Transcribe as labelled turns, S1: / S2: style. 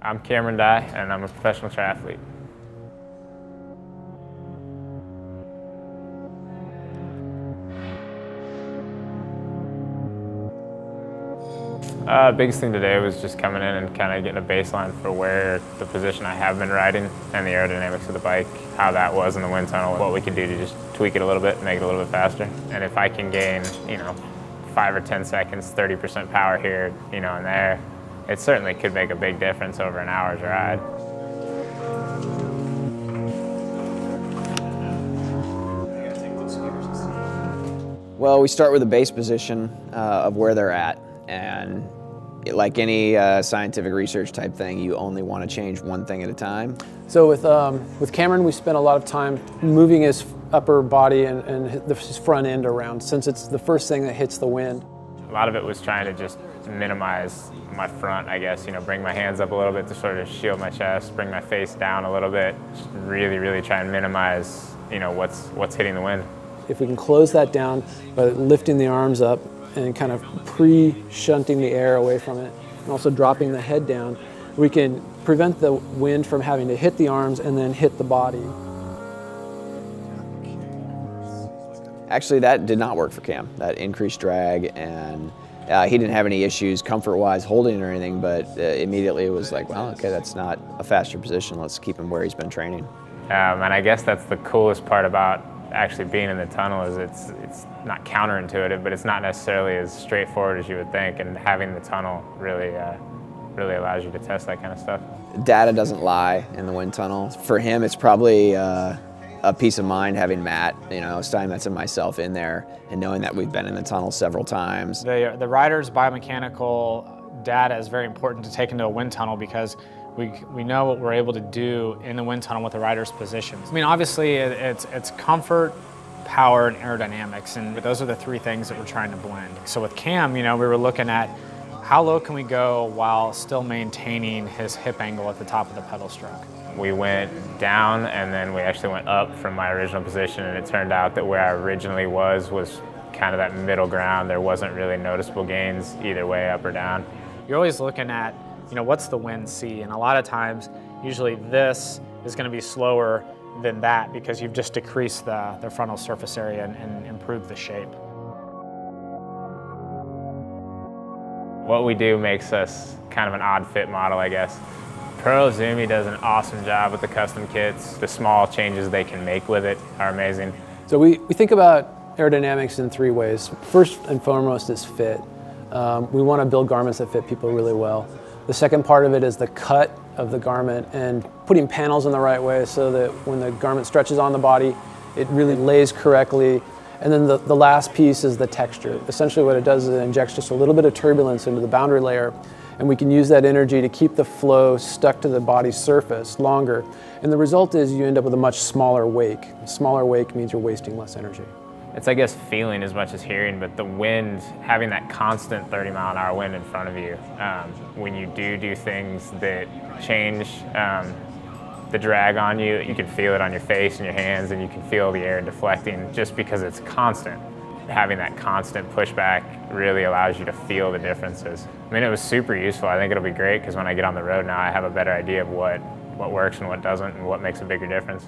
S1: I'm Cameron Dye, and I'm a professional triathlete. Biggest thing today was just coming in and kind of getting a baseline for where the position I have been riding and the aerodynamics of the bike, how that was in the wind tunnel, what we could do to just tweak it a little bit, make it a little bit faster. And if I can gain, 5 or 10 seconds, 30% power here, and there, it certainly could make a big difference over an hour's ride.
S2: Well, we start with a base position of where they're at, and like any scientific research type thing, you only want to change one thing at a time.
S3: So with Cameron, we spent a lot of time moving his upper body and his front end around, since it's the first thing that hits the wind.
S1: A lot of it was trying to just minimize my front, I guess, bring my hands up a little bit to sort of shield my chest, bring my face down a little bit, just really try and minimize, what's hitting the wind.
S3: If we can close that down by lifting the arms up and kind of pre-shunting the air away from it, and also dropping the head down, we can prevent the wind from having to hit the arms and then hit the body.
S2: Actually, that did not work for Cam. That increased drag, and he didn't have any issues comfort-wise holding it or anything, but immediately it was like, well, okay, that's not a faster position. Let's keep him where he's been training.
S1: And I guess that's the coolest part about actually being in the tunnel is it's not counterintuitive, but it's not necessarily as straightforward as you would think, and having the tunnel really allows you to test that kind of stuff.
S2: Data doesn't lie in the wind tunnel. For him, it's probably a peace of mind having Matt, Steinmetz and myself in there, and knowing that we've been in the tunnel several times.
S4: The rider's biomechanical data is very important to take into a wind tunnel, because we know what we're able to do in the wind tunnel with the rider's positions. I mean, obviously it's comfort, power, and aerodynamics, and those are the three things that we're trying to blend. So with Cam, we were looking at how low can we go while still maintaining his hip angle at the top of the pedal stroke.
S1: We went down, and then we actually went up from my original position, and it turned out that where I originally was kind of that middle ground. There wasn't really noticeable gains either way, up or down.
S4: You're always looking at, what's the wind see? And a lot of times, usually this is going to be slower than that, because you've just decreased the frontal surface area and improved the shape.
S1: What we do makes us kind of an odd fit model, I guess. Pro Zumi does an awesome job with the custom kits. The small changes they can make with it are amazing.
S3: So we think about aerodynamics in three ways. First and foremost is fit. We want to build garments that fit people really well. The second part of it is the cut of the garment and putting panels in the right way so that when the garment stretches on the body, it really lays correctly. And then the last piece is the texture. Essentially what it does is it injects just a little bit of turbulence into the boundary layer, and we can use that energy to keep the flow stuck to the body's surface longer. And the result is you end up with a much smaller wake. A smaller wake means you're wasting less energy.
S1: It's, I guess, feeling as much as hearing, but the wind, having that constant 30-mile-an-hour wind in front of you, when you do things that change the drag on you, you can feel it on your face and your hands, and you can feel the air deflecting just because it's constant. Having that constant pushback really allows you to feel the differences. I mean, it was super useful. I think it'll be great, because when I get on the road now, I have a better idea of what works and what doesn't, and what makes a bigger difference.